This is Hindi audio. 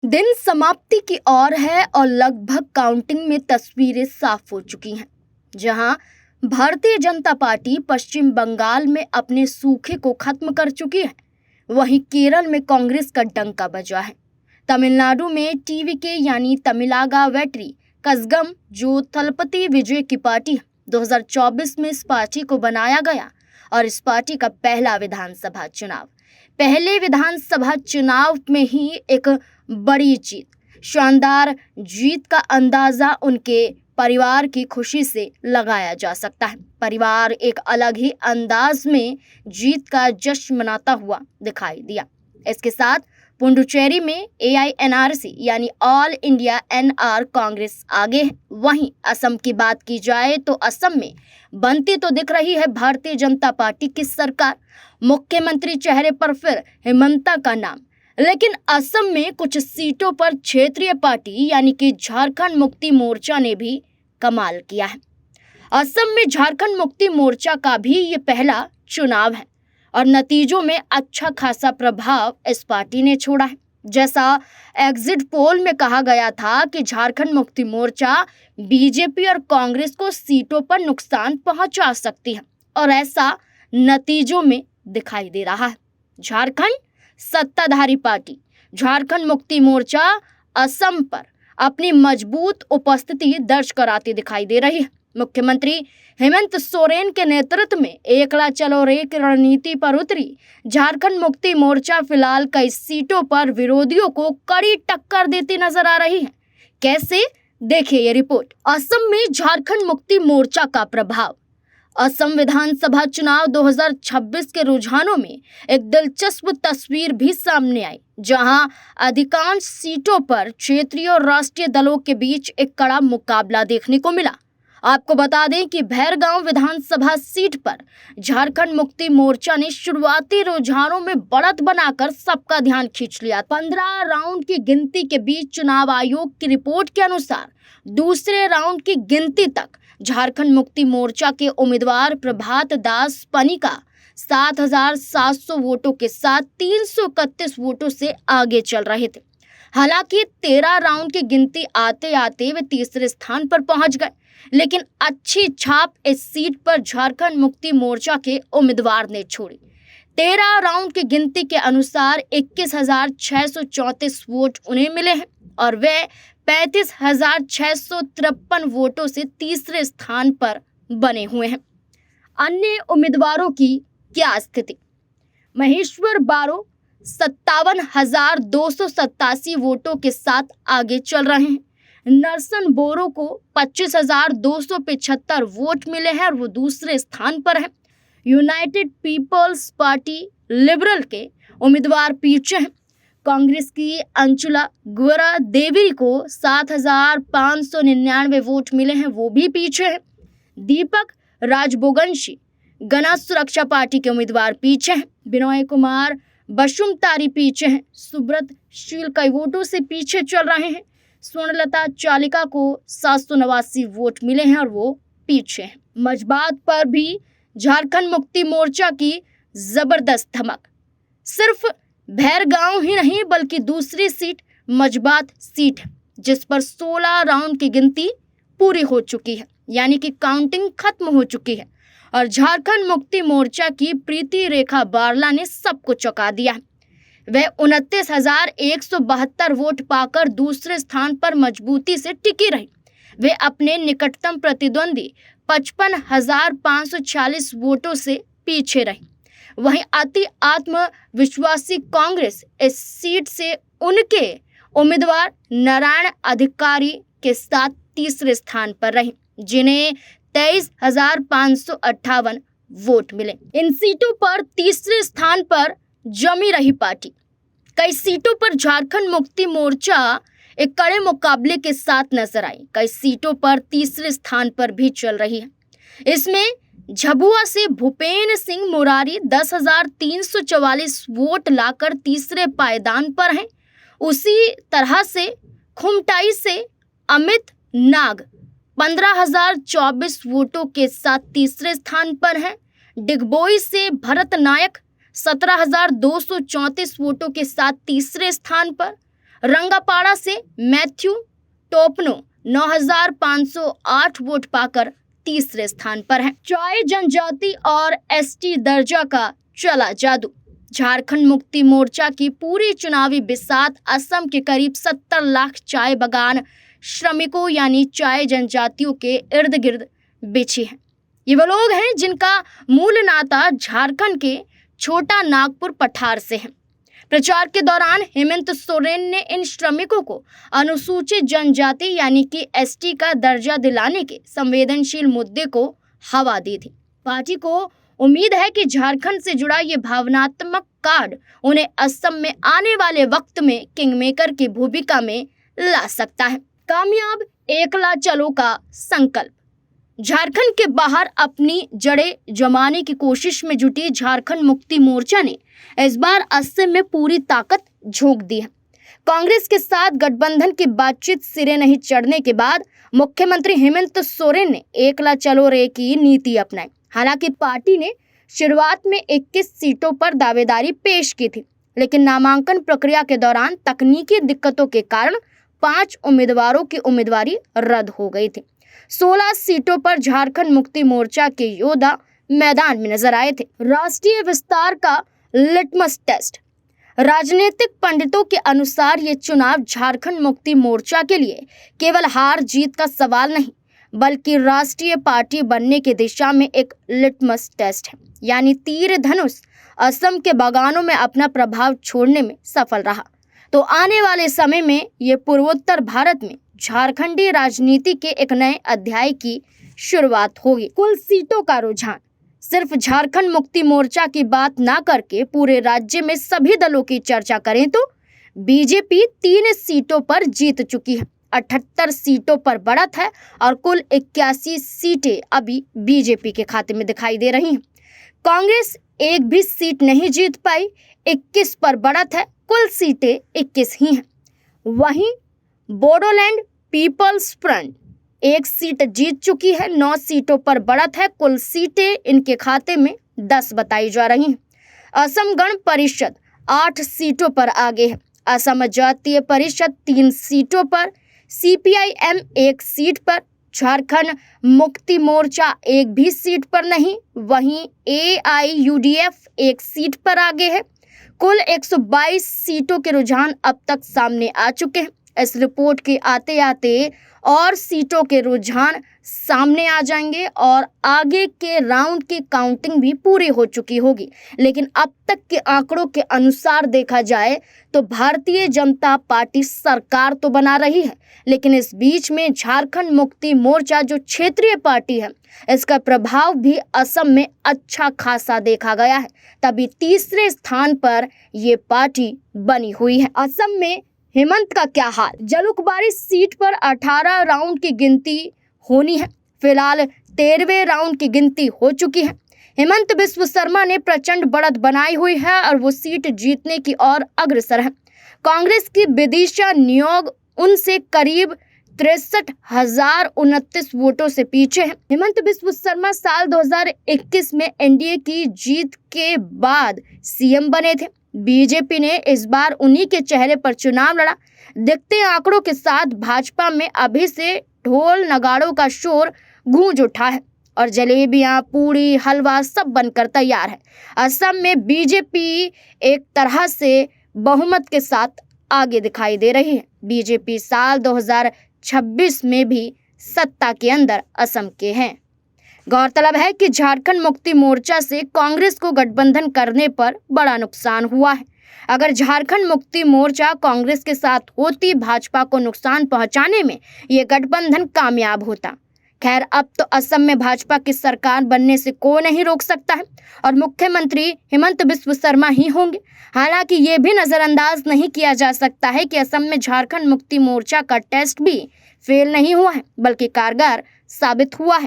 दिन समाप्ति की ओर है और लगभग काउंटिंग में तस्वीरें साफ हो चुकी हैं। जहां भारतीय जनता पार्टी पश्चिम बंगाल में अपने सूखे को खत्म कर चुकी है, वहीं केरल में कांग्रेस का डंका बजा है। तमिलनाडु में टीवीके यानी तमिलागा वेट्री कज़गम, जो थलपति विजय की पार्टी है, 2024 में इस पार्टी को बनाया गया और इस पार्टी का पहला विधानसभा चुनाव। पहले विधानसभा चुनाव में ही एक बड़ी जीत, शानदार जीत का अंदाजा उनके परिवार की खुशी से लगाया जा सकता है। परिवार एक अलग ही अंदाज में जीत का जश्न मनाता हुआ दिखाई दिया। इसके साथ पुडुचेरी में AINRC यानी ऑल इंडिया NR कांग्रेस आगे है। वहीं असम की बात की जाए तो असम में बनती तो दिख रही है भारतीय जनता पार्टी की सरकार। मुख्यमंत्री चेहरे पर फिर हिमंता का नाम, लेकिन असम में कुछ सीटों पर क्षेत्रीय पार्टी यानी कि झारखंड मुक्ति मोर्चा ने भी कमाल किया है। असम में झारखंड मुक्ति मोर्चा का भी ये पहला चुनाव है और नतीजों में अच्छा खासा प्रभाव इस पार्टी ने छोड़ा है। जैसा एग्जिट पोल में कहा गया था कि झारखंड मुक्ति मोर्चा बीजेपी और कांग्रेस को सीटों पर नुकसान पहुंचा सकती है और ऐसा नतीजों में दिखाई दे रहा है। झारखंड सत्ताधारी पार्टी झारखंड मुक्ति मोर्चा असम पर अपनी मजबूत उपस्थिति दर्ज कराती दिखाई दे रही है। मुख्यमंत्री हेमंत सोरेन के नेतृत्व में एकला चलो रे की रणनीति पर उतरी झारखंड मुक्ति मोर्चा फिलहाल कई सीटों पर विरोधियों को कड़ी टक्कर देती नजर आ रही है। कैसे, देखिए ये रिपोर्ट। असम में झारखंड मुक्ति मोर्चा का प्रभाव। असम विधानसभा चुनाव 2026 के रुझानों में एक दिलचस्प तस्वीर भी सामने आई, जहां अधिकांश सीटों पर क्षेत्रीय और राष्ट्रीय दलों के बीच एक कड़ा मुकाबला देखने को मिला। आपको बता दें कि भैरगांव विधानसभा सीट पर झारखंड मुक्ति मोर्चा ने शुरुआती रुझानों में बढ़त बनाकर सबका ध्यान खींच लिया। 15 राउंड की गिनती के बीच चुनाव आयोग की रिपोर्ट के अनुसार दूसरे राउंड की गिनती तक झारखंड मुक्ति मोर्चा के उम्मीदवार प्रभात दास पनिका 7,700 वोटों के साथ 331 वोटों से आगे चल रहे थे। हालांकि 13 राउंड की गिनती आते आते वे तीसरे स्थान पर पहुंच गए, लेकिन अच्छी छाप इस सीट पर झारखंड मुक्ति मोर्चा के उम्मीदवार ने छोड़ी। 13 राउंड की गिनती के अनुसार 21,634 वोट उन्हें मिले हैं और वे 35,653 वोटों से तीसरे स्थान पर बने हुए हैं। अन्य उम्मीदवारों की क्या स्थिति? महेश्वर बारो 57,287 वोटों के साथ आगे चल रहे हैं। नरसन बोरो को 25,275 वोट मिले हैं और वो दूसरे स्थान पर हैं। यूनाइटेड पीपल्स पार्टी लिबरल के उम्मीदवार पीछे हैं। कांग्रेस की अंचुला गुरा देवी को 7,599 वोट मिले हैं, वो भी पीछे हैं। दीपक राजबोगंशी गणा सुरक्षा पार्टी के उम्मीदवार पीछे हैं। विनोय कुमार बसुमतारी पीछे हैं। सुब्रत शील कई वोटों से पीछे चल रहे हैं। स्वर्णलता चालिका को 789 वोट मिले हैं और वो पीछे हैं। मजबात पर भी झारखंड मुक्ति मोर्चा की जबरदस्त धमक। सिर्फ भैरगांव ही नहीं बल्कि दूसरी सीट मजबात सीट है, जिस पर 16 राउंड की गिनती पूरी हो चुकी है, यानी कि काउंटिंग खत्म हो चुकी है और झारखंड मुक्ति मोर्चा की प्रीति रेखा बारला ने सबको चौंका दिया है। वह 29,172 वोट पाकर दूसरे स्थान पर मजबूती से टिकी रही। वे अपने निकटतम प्रतिद्वंदी 55,540 वोटों से पीछे रही। वहीं अति आत्मविश्वासी कांग्रेस इस सीट से उनके उम्मीदवार नारायण अधिकारी के साथ तीसरे स्थान पर रही, जिन्हें 23,558 वोट मिले। इन सीटों पर तीसरे स्थान पर जमी रही पार्टी। कई सीटों पर झारखंड मुक्ति मोर्चा एक कड़े मुकाबले के साथ नजर आई। कई सीटों पर तीसरे स्थान पर भी चल रही है। इसमें झाबुआ से भूपेन सिंह मुरारी 10,344 वोट लाकर तीसरे पायदान पर हैं। उसी तरह से खुमटाई से अमित नाग 15,024 वोटों के साथ तीसरे स्थान पर हैं। डिगबोई से भरत नायक 17,234 वोटों के साथ तीसरे स्थान पर। रंगापाड़ा से मैथ्यू टोपनो 9,508 वोट पाकर तीसरे स्थान पर हैं। चाय जनजाति और एसटी दर्जा का चला जादू। झारखंड मुक्ति मोर्चा की पूरी चुनावी बिसात असम के करीब 70 लाख चाय बागान श्रमिकों यानी चाय जनजातियों के इर्द गिर्द बिछी है। ये वो लोग हैं जिनका मूल नाता झारखंड के छोटा नागपुर पठार से है। प्रचार के दौरान हेमंत सोरेन ने इन श्रमिकों को अनुसूचित जनजाति यानी कि एसटी का दर्जा दिलाने के संवेदनशील मुद्दे को हवा दी थी। पार्टी को उम्मीद है कि झारखंड से जुड़ा ये भावनात्मक कार्ड उन्हें असम में आने वाले वक्त में किंगमेकर की भूमिका में ला सकता है। कामयाब एकला चलो का संकल्प। झारखंड के बाहर अपनी जड़ें जमाने की कोशिश में जुटी झारखंड मुक्ति मोर्चा ने इस बार असम में पूरी ताकत झोंक दी है। कांग्रेस के साथ गठबंधन की बातचीत सिरे नहीं चढ़ने के बाद मुख्यमंत्री हेमंत सोरेन ने एकला चलो रे की नीति अपनाई। हालांकि पार्टी ने शुरुआत में 21 सीटों पर दावेदारी पेश की थी, लेकिन नामांकन प्रक्रिया के दौरान तकनीकी दिक्कतों के कारण 5 उम्मीदवारों की उम्मीदवारी रद्द हो गई थी। 16 सीटों पर झारखंड मुक्ति मोर्चा के योद्धा मैदान में नजर आए थे। राष्ट्रीय विस्तार का लिटमस टेस्ट। राजनीतिक पंडितों के अनुसार ये चुनाव झारखंड मुक्ति मोर्चा के लिए केवल हार जीत का सवाल नहीं, बल्कि राष्ट्रीय पार्टी बनने की दिशा में एक लिटमस टेस्ट है। यानी तीर धनुष असम के बागानों में अपना प्रभाव छोड़ने में सफल रहा तो आने वाले समय में ये पूर्वोत्तर भारत में झारखंडी राजनीति के एक नए अध्याय की शुरुआत होगी। कुल सीटों का रुझान। सिर्फ झारखंड मुक्ति मोर्चा की बात ना करके पूरे राज्य में सभी दलों की चर्चा करें तो बीजेपी 3 सीटों पर जीत चुकी है। 78 सीटों पर बढ़त है और कुल 81 सीटें अभी बीजेपी के खाते में दिखाई दे रही हैं। कांग्रेस एक भी सीट नहीं जीत पाई, 21 पर बढ़त है, कुल सीटें 21 ही हैं। वहीं बोडोलैंड पीपल्स फ्रंट 1 सीट जीत चुकी है, 9 सीटों पर बढ़त है, कुल सीटें इनके खाते में 10 बताई जा रही हैं। असम गण परिषद 8 सीटों पर आगे है। असम जातीय परिषद 3 सीटों पर, सीपीआईएम 1 सीट पर, झारखंड मुक्ति मोर्चा 1 भी सीट पर नहीं। वहीं एआईयूडीएफ 1 सीट पर आगे है। कुल 122 सीटों के रुझान अब तक सामने आ चुके हैं। इस रिपोर्ट के आते आते और सीटों के रुझान सामने आ जाएंगे और आगे के राउंड की काउंटिंग भी पूरी हो चुकी होगी। लेकिन अब तक के आंकड़ों के अनुसार देखा जाए तो भारतीय जनता पार्टी सरकार तो बना रही है, लेकिन इस बीच में झारखंड मुक्ति मोर्चा जो क्षेत्रीय पार्टी है, इसका प्रभाव भी असम में अच्छा खासा देखा गया है। तभी तीसरे स्थान पर ये पार्टी बनी हुई है। असम में हेमंत का क्या हाल। जलुकबाड़ी सीट पर 18 राउंड की गिनती होनी है। फिलहाल 13वें राउंड की गिनती हो चुकी है। हेमंत बिस्व शर्मा ने प्रचंड बढ़त बनाई हुई है और वो सीट जीतने की ओर अग्रसर है। कांग्रेस की विदिशा नियोग उनसे करीब 63,029 वोटों से पीछे है। हेमंत बिस्व शर्मा साल 2021 में एनडीए की जीत के बाद सीएम बने थे। बीजेपी ने इस बार उन्हीं के चेहरे पर चुनाव लड़ा। दिखते आंकड़ों के साथ भाजपा में अभी से ढोल नगाड़ों का शोर गूंज उठा है और जलेबियां, पूड़ी, हलवा सब बनकर तैयार है। असम में बीजेपी एक तरह से बहुमत के साथ आगे दिखाई दे रही है। बीजेपी साल 2026 में भी सत्ता के अंदर असम के हैं। गौरतलब है कि झारखंड मुक्ति मोर्चा से कांग्रेस को गठबंधन करने पर बड़ा नुकसान हुआ है। अगर झारखंड मुक्ति मोर्चा कांग्रेस के साथ होती, भाजपा को नुकसान पहुंचाने में ये गठबंधन कामयाब होता। खैर, अब तो असम में भाजपा की सरकार बनने से कोई नहीं रोक सकता है और मुख्यमंत्री हेमंत बिस्व शर्मा ही होंगे। हालांकि ये भी नजरअंदाज नहीं किया जा सकता है कि असम में झारखंड मुक्ति मोर्चा का टेस्ट भी फेल नहीं हुआ है, बल्कि कारगर साबित हुआ है।